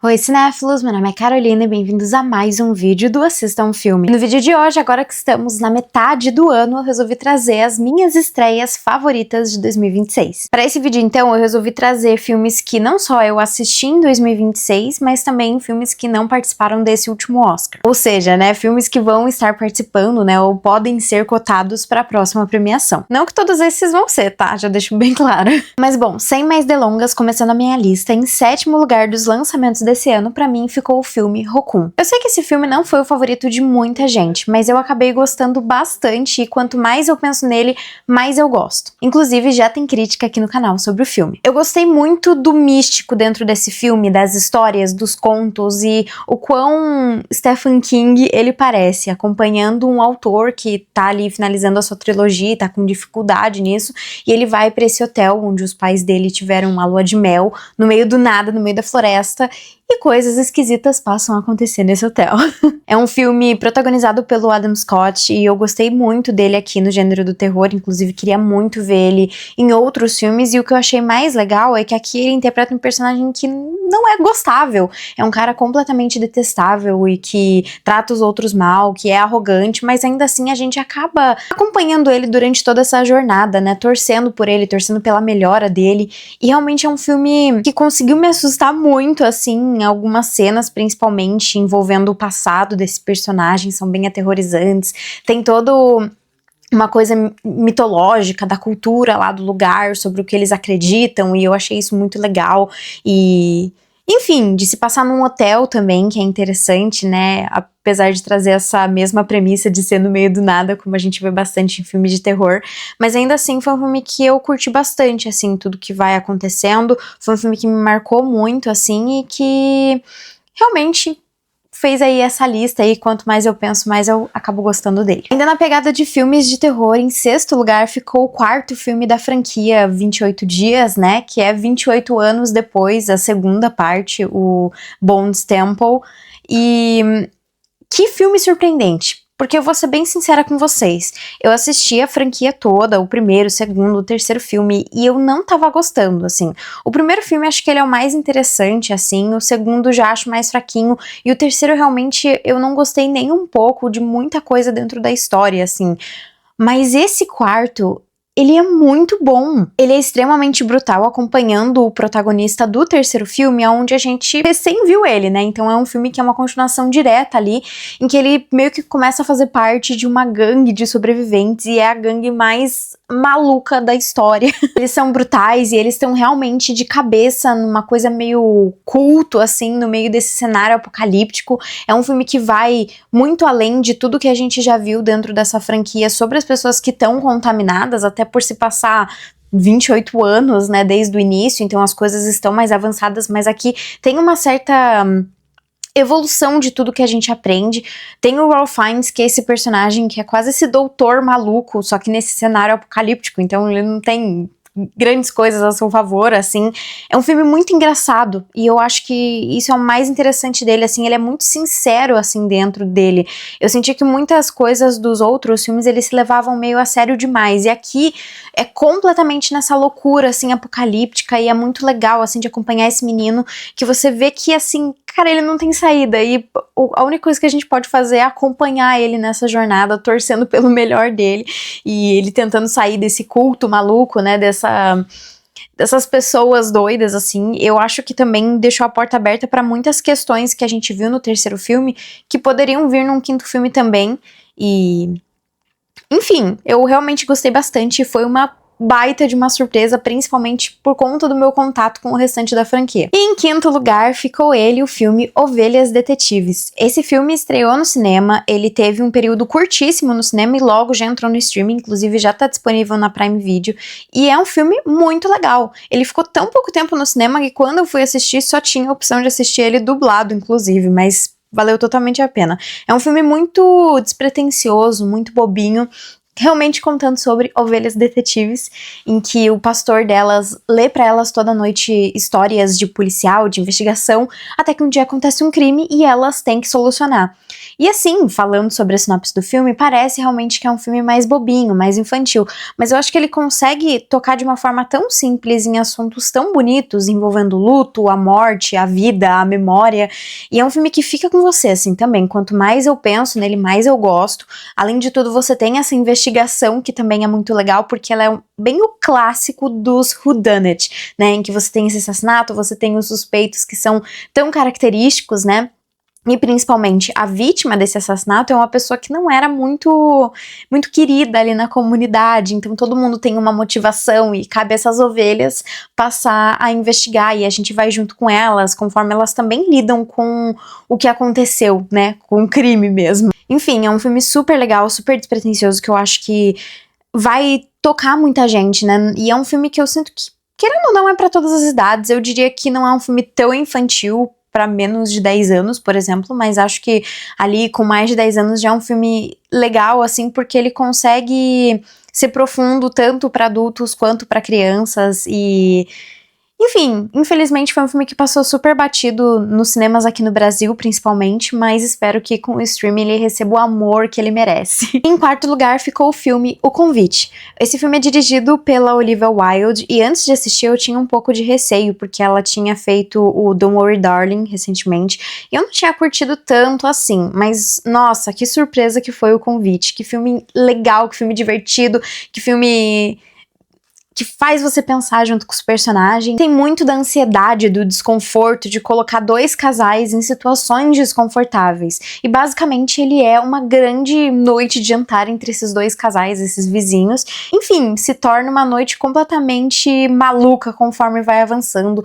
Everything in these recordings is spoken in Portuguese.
Oi cinéfilos, meu nome é Carolina e bem-vindos a mais um vídeo do Assista um Filme. No vídeo de hoje, agora que estamos na metade do ano, eu resolvi trazer as minhas estreias favoritas de 2026. Para esse vídeo então, eu resolvi trazer filmes que não só eu assisti em 2026, mas também filmes que não participaram desse último Oscar. Ou seja, né, filmes que vão estar participando, né, ou podem ser cotados para a próxima premiação. Não que todos esses vão ser, tá? Já deixo bem claro. Mas bom, sem mais delongas, começando a minha lista, em sétimo lugar dos lançamentos desse ano, pra mim, ficou o filme Raccoon. Eu sei que esse filme não foi o favorito de muita gente, mas eu acabei gostando bastante e quanto mais eu penso nele, mais eu gosto. Inclusive, já tem crítica aqui no canal sobre o filme. Eu gostei muito do místico dentro desse filme, das histórias, dos contos e o quão Stephen King ele parece, acompanhando um autor que tá ali finalizando a sua trilogia, tá com dificuldade nisso, e ele vai pra esse hotel onde os pais dele tiveram uma lua de mel, no meio do nada, no meio da floresta, e coisas esquisitas passam a acontecer nesse hotel. É um filme protagonizado pelo Adam Scott e eu gostei muito dele aqui no gênero do terror, inclusive queria muito ver ele em outros filmes, e o que eu achei mais legal é que aqui ele interpreta um personagem que não é gostável, é um cara completamente detestável e que trata os outros mal, que é arrogante, mas ainda assim a gente acaba acompanhando ele durante toda essa jornada, né, torcendo por ele, torcendo pela melhora dele, e realmente é um filme que conseguiu me assustar muito, assim, em algumas cenas, principalmente envolvendo o passado desse personagem, são bem aterrorizantes, tem todo uma coisa mitológica da cultura lá do lugar, sobre o que eles acreditam, e eu achei isso muito legal, e enfim, de se passar num hotel também, que é interessante, né, apesar de trazer essa mesma premissa de ser no meio do nada, como a gente vê bastante em filmes de terror, mas ainda assim foi um filme que eu curti bastante, assim, tudo que vai acontecendo, foi um filme que me marcou muito, assim, e que realmente fez aí essa lista aí, quanto mais eu penso, mais eu acabo gostando dele. Ainda na pegada de filmes de terror, em sexto lugar ficou o quarto filme da franquia 28 Dias, né, que é 28 anos depois, a segunda parte, o Bones Temple, e que filme surpreendente. Porque eu vou ser bem sincera com vocês, eu assisti a franquia toda, o primeiro, o segundo, o terceiro filme, e eu não tava gostando, assim. O primeiro filme acho que ele é o mais interessante, assim, o segundo já acho mais fraquinho, e o terceiro realmente eu não gostei nem um pouco de muita coisa dentro da história, assim. Mas esse quarto, ele é muito bom. Ele é extremamente brutal, acompanhando o protagonista do terceiro filme, onde a gente recém viu ele, né? Então é um filme que é uma continuação direta ali, em que ele meio que começa a fazer parte de uma gangue de sobreviventes, e é a gangue mais maluca da história. Eles são brutais e eles estão realmente de cabeça numa coisa meio culto, assim, no meio desse cenário apocalíptico. É um filme que vai muito além de tudo que a gente já viu dentro dessa franquia sobre as pessoas que estão contaminadas, até por se passar 28 anos, né, desde o início, então as coisas estão mais avançadas, mas aqui tem uma certa evolução de tudo que a gente aprende. Tem o Ralph Fiennes, que é esse personagem que é quase esse doutor maluco, só que nesse cenário apocalíptico, então ele não tem grandes coisas a seu favor, assim. É um filme muito engraçado, e eu acho que isso é o mais interessante dele, assim, ele é muito sincero, assim, dentro dele. Eu senti que muitas coisas dos outros filmes, eles se levavam meio a sério demais, e aqui é completamente nessa loucura, assim, apocalíptica, e é muito legal, assim, de acompanhar esse menino, que você vê que, assim, cara, ele não tem saída, e a única coisa que a gente pode fazer é acompanhar ele nessa jornada, torcendo pelo melhor dele, e ele tentando sair desse culto maluco, né, dessas pessoas doidas, assim. Eu acho que também deixou a porta aberta para muitas questões que a gente viu no terceiro filme, que poderiam vir num quinto filme também, e enfim, eu realmente gostei bastante, foi uma baita de uma surpresa, principalmente por conta do meu contato com o restante da franquia. E em quinto lugar ficou ele, o filme Ovelhas Detetives. Esse filme estreou no cinema, ele teve um período curtíssimo no cinema e logo já entrou no streaming, inclusive já tá disponível na Prime Video, e é um filme muito legal. Ele ficou tão pouco tempo no cinema que quando eu fui assistir só tinha a opção de assistir ele dublado, inclusive, mas valeu totalmente a pena. É um filme muito despretensioso, muito bobinho, realmente contando sobre ovelhas detetives, em que o pastor delas lê pra elas toda noite histórias de policial, de investigação, até que um dia acontece um crime e elas têm que solucionar. E assim, falando sobre a sinopse do filme, parece realmente que é um filme mais bobinho, mais infantil, mas eu acho que ele consegue tocar de uma forma tão simples em assuntos tão bonitos, envolvendo o luto, a morte, a vida, a memória, e é um filme que fica com você, assim, também. Quanto mais eu penso nele, mais eu gosto. Além de tudo, você tem essa investigação que também é muito legal, porque ela é bem o clássico dos whodunit, né, em que você tem esse assassinato, você tem os suspeitos que são tão característicos, né, e principalmente a vítima desse assassinato é uma pessoa que não era muito querida ali na comunidade, então todo mundo tem uma motivação e cabe a essas ovelhas passar a investigar e a gente vai junto com elas, conforme elas também lidam com o que aconteceu, né, com o crime mesmo. Enfim, é um filme super legal, super despretensioso, que eu acho que vai tocar muita gente, né? E é um filme que eu sinto que, querendo ou não, é pra todas as idades. Eu diria que não é um filme tão infantil pra menos de 10 anos, por exemplo, mas acho que ali com mais de 10 anos já é um filme legal, assim, porque ele consegue ser profundo tanto pra adultos quanto pra crianças e... Enfim, infelizmente foi um filme que passou super batido nos cinemas aqui no Brasil, principalmente, mas espero que com o streaming ele receba o amor que ele merece. Em quarto lugar ficou o filme O Convite. Esse filme é dirigido pela Olivia Wilde e antes de assistir eu tinha um pouco de receio, porque ela tinha feito o Don't Worry Darling recentemente, e eu não tinha curtido tanto assim, mas nossa, que surpresa que foi O Convite, que filme legal, que filme divertido, que filme... que faz você pensar junto com os personagens. Tem muito da ansiedade, do desconforto, de colocar dois casais em situações desconfortáveis. E basicamente ele é uma grande noite de jantar entre esses dois casais, esses vizinhos. Enfim, se torna uma noite completamente maluca conforme vai avançando.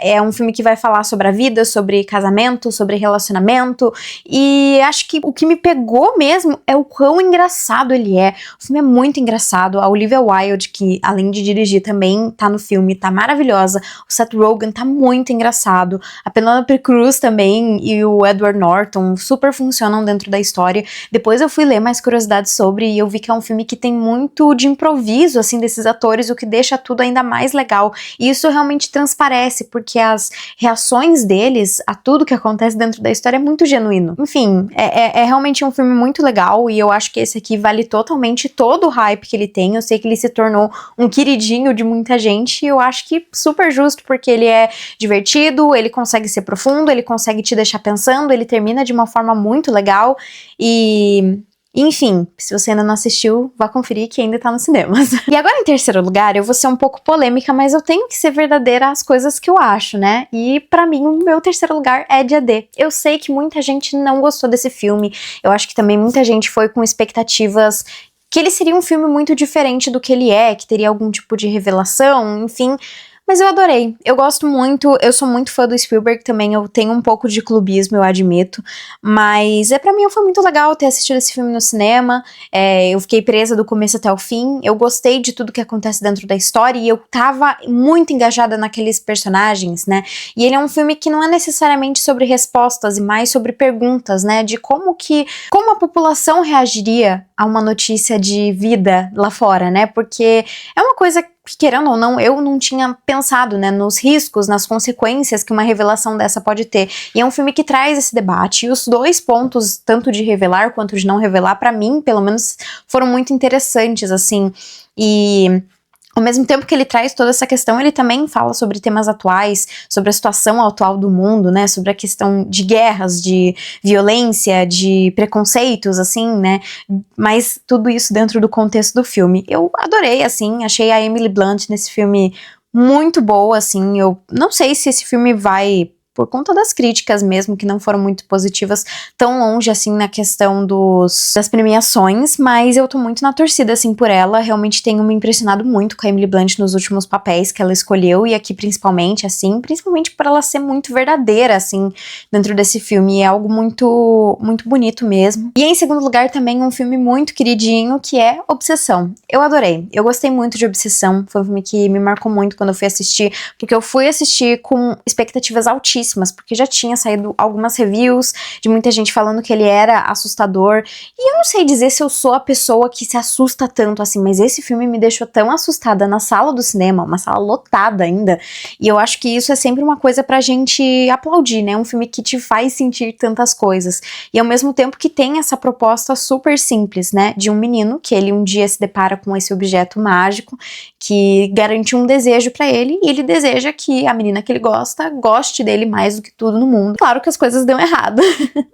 É um filme que vai falar sobre a vida, sobre casamento, sobre relacionamento. E acho que o que me pegou mesmo é o quão engraçado ele é. O filme é muito engraçado. A Olivia Wilde, que além de dirigir também tá no filme, tá maravilhosa. O Seth Rogen tá muito engraçado. A Penélope Cruz também e o Edward Norton super funcionam dentro da história. Depois eu fui ler mais curiosidades sobre e eu vi que é um filme que tem muito de improviso, assim, desses atores, o que deixa tudo ainda mais legal. E isso realmente transparece, porque as reações deles a tudo que acontece dentro da história é muito genuíno. Enfim, é realmente um filme muito legal e eu acho que esse aqui vale totalmente todo o hype que ele tem. Eu sei que ele se tornou um queridinho de muita gente e eu acho que super justo, porque ele é divertido, ele consegue ser profundo, ele consegue te deixar pensando, ele termina de uma forma muito legal e... enfim, se você ainda não assistiu, vá conferir que ainda tá nos cinemas. E agora em terceiro lugar, eu vou ser um pouco polêmica, mas eu tenho que ser verdadeira às coisas que eu acho, né? E pra mim, o meu terceiro lugar é de AD. Eu sei que muita gente não gostou desse filme, eu acho que também muita gente foi com expectativas que ele seria um filme muito diferente do que ele é, que teria algum tipo de revelação, enfim... mas eu adorei, eu gosto muito, eu sou muito fã do Spielberg também, eu tenho um pouco de clubismo, eu admito, mas pra mim foi muito legal ter assistido esse filme no cinema, eu fiquei presa do começo até o fim, eu gostei de tudo que acontece dentro da história e eu tava muito engajada naqueles personagens, né, e ele é um filme que não é necessariamente sobre respostas e mais sobre perguntas, né, de como a população reagiria a uma notícia de vida lá fora, né, porque é uma coisa que, querendo ou não, eu não tinha pensado, né, nos riscos, nas consequências que uma revelação dessa pode ter. E é um filme que traz esse debate, e os dois pontos, tanto de revelar quanto de não revelar, pra mim, pelo menos, foram muito interessantes, assim, e... ao mesmo tempo que ele traz toda essa questão, ele também fala sobre temas atuais, sobre a situação atual do mundo, né, sobre a questão de guerras, de violência, de preconceitos, assim, né, mas tudo isso dentro do contexto do filme. Eu adorei, assim, achei a Emily Blunt nesse filme muito boa, assim, eu não sei se esse filme vai... por conta das críticas mesmo, que não foram muito positivas, tão longe assim na questão das premiações, mas eu tô muito na torcida assim por ela, realmente tenho me impressionado muito com a Emily Blunt nos últimos papéis que ela escolheu, e aqui principalmente assim, principalmente por ela ser muito verdadeira assim, dentro desse filme, é algo muito, muito bonito mesmo. E em segundo lugar também um filme muito queridinho, que é Obsessão. Eu adorei, eu gostei muito de Obsessão, foi um filme que me marcou muito quando eu fui assistir, porque eu fui assistir com expectativas altíssimas altíssimas, porque já tinha saído algumas reviews de muita gente falando que ele era assustador, e eu não sei dizer se eu sou a pessoa que se assusta tanto assim, mas esse filme me deixou tão assustada na sala do cinema, uma sala lotada ainda, e eu acho que isso é sempre uma coisa pra gente aplaudir, né, um filme que te faz sentir tantas coisas, e ao mesmo tempo que tem essa proposta super simples, né, de um menino que ele um dia se depara com esse objeto mágico que garante um desejo pra ele, e ele deseja que a menina que ele gosta goste dele mais do que tudo no mundo. Claro que as coisas dão errado.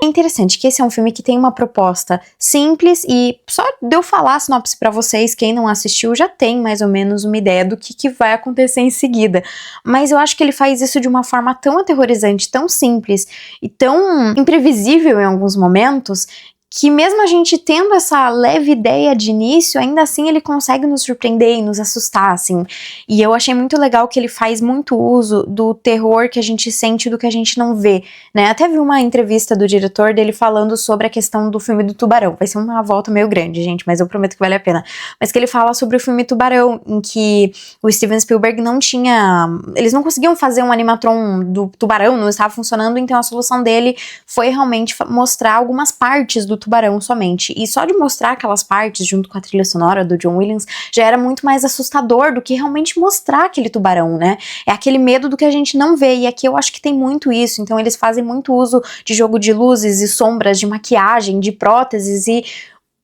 É interessante que esse é um filme que tem uma proposta simples, e só de eu falar a sinopse pra vocês, quem não assistiu já tem mais ou menos uma ideia do que vai acontecer em seguida. Mas eu acho que ele faz isso de uma forma tão aterrorizante, tão simples e tão imprevisível em alguns momentos, que mesmo a gente tendo essa leve ideia de início, ainda assim ele consegue nos surpreender e nos assustar, assim. E eu achei muito legal que ele faz muito uso do terror que a gente sente do que a gente não vê, né? Até vi uma entrevista do diretor dele falando sobre a questão do filme do Tubarão. Vai ser uma volta meio grande, gente, mas eu prometo que vale a pena. Mas que ele fala sobre o filme Tubarão, em que o Steven Spielberg não tinha... Eles não conseguiam fazer um animatron do tubarão, não estava funcionando, então a solução dele foi realmente mostrar algumas partes do tubarão somente, e só de mostrar aquelas partes junto com a trilha sonora do John Williams já era muito mais assustador do que realmente mostrar aquele tubarão, né? É aquele medo do que a gente não vê, e aqui eu acho que tem muito isso, então eles fazem muito uso de jogo de luzes e sombras, de maquiagem, de próteses, e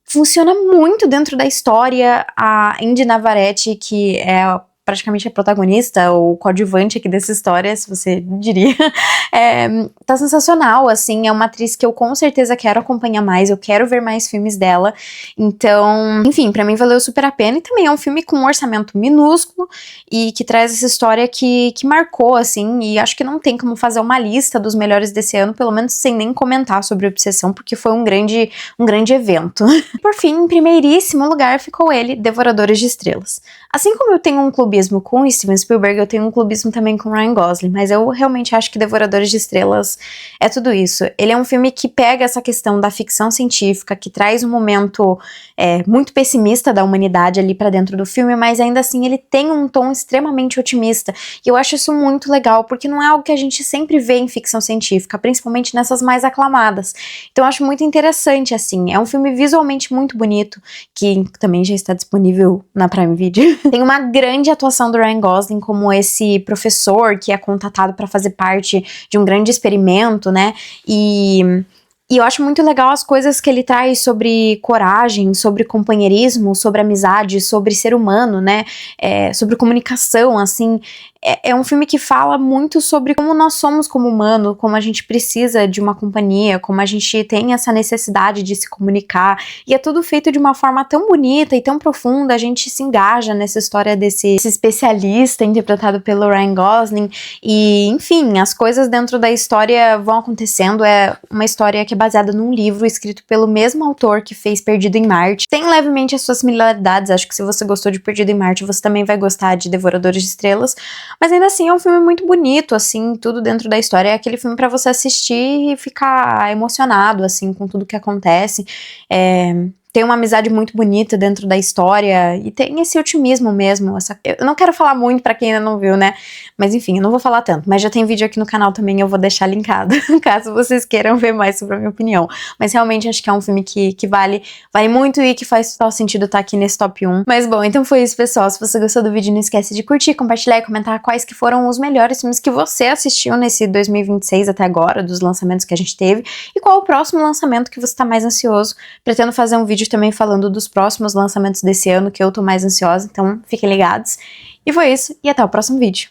funciona muito dentro da história. A Indy Navarrete, que é praticamente a protagonista, ou coadjuvante aqui dessa história, se você diria, tá sensacional, assim, é uma atriz que eu com certeza quero acompanhar mais, eu quero ver mais filmes dela, então, enfim, pra mim valeu super a pena, e também é um filme com um orçamento minúsculo, e que traz essa história que marcou, assim, e acho que não tem como fazer uma lista dos melhores desse ano, pelo menos sem nem comentar sobre Obsessão, porque foi um grande evento. Por fim, em primeiríssimo lugar ficou ele, Devoradores de Estrelas. Assim como eu tenho um clubismo com Steven Spielberg, eu tenho um clubismo também com Ryan Gosling, mas eu realmente acho que Devoradores de Estrelas é tudo isso. Ele é um filme que pega essa questão da ficção científica, que traz um momento muito pessimista da humanidade ali pra dentro do filme, mas ainda assim ele tem um tom extremamente otimista, e eu acho isso muito legal, porque não é algo que a gente sempre vê em ficção científica, principalmente nessas mais aclamadas. Então eu acho muito interessante, assim, é um filme visualmente muito bonito, que também já está disponível na Prime Video. Tem uma grande atuação do Ryan Gosling como esse professor que é contatado para fazer parte de um grande experimento, né? E eu acho muito legal as coisas que ele traz sobre coragem, sobre companheirismo, sobre amizade, sobre ser humano, né? Sobre comunicação, assim. É um filme que fala muito sobre como nós somos como humano, como a gente precisa de uma companhia, como a gente tem essa necessidade de se comunicar, e é tudo feito de uma forma tão bonita e tão profunda, a gente se engaja nessa história desse especialista interpretado pelo Ryan Gosling, e enfim, as coisas dentro da história vão acontecendo. É uma história que é baseada num livro escrito pelo mesmo autor que fez Perdido em Marte. Tem levemente as suas similaridades, acho que se você gostou de Perdido em Marte, você também vai gostar de Devoradores de Estrelas, mas ainda assim é um filme muito bonito, assim, tudo dentro da história. É aquele filme pra você assistir e ficar emocionado, assim, com tudo que acontece. Tem uma amizade muito bonita dentro da história, e tem esse otimismo mesmo. Eu não quero falar muito pra quem ainda não viu, né? Mas enfim, eu não vou falar tanto. Mas já tem vídeo aqui no canal também, eu vou deixar linkado, caso vocês queiram ver mais sobre a minha opinião. Mas realmente acho que é um filme que vale muito, e que faz total sentido estar aqui nesse top 1. Mas bom, então foi isso, pessoal. Se você gostou do vídeo, não esquece de curtir, compartilhar e comentar quais que foram os melhores filmes que você assistiu nesse 2026 até agora, dos lançamentos que a gente teve, e qual o próximo lançamento que você tá mais ansioso. Pretendo fazer um vídeo também falando dos próximos lançamentos desse ano, que eu tô mais ansiosa, então fiquem ligados. E foi isso, e até o próximo vídeo.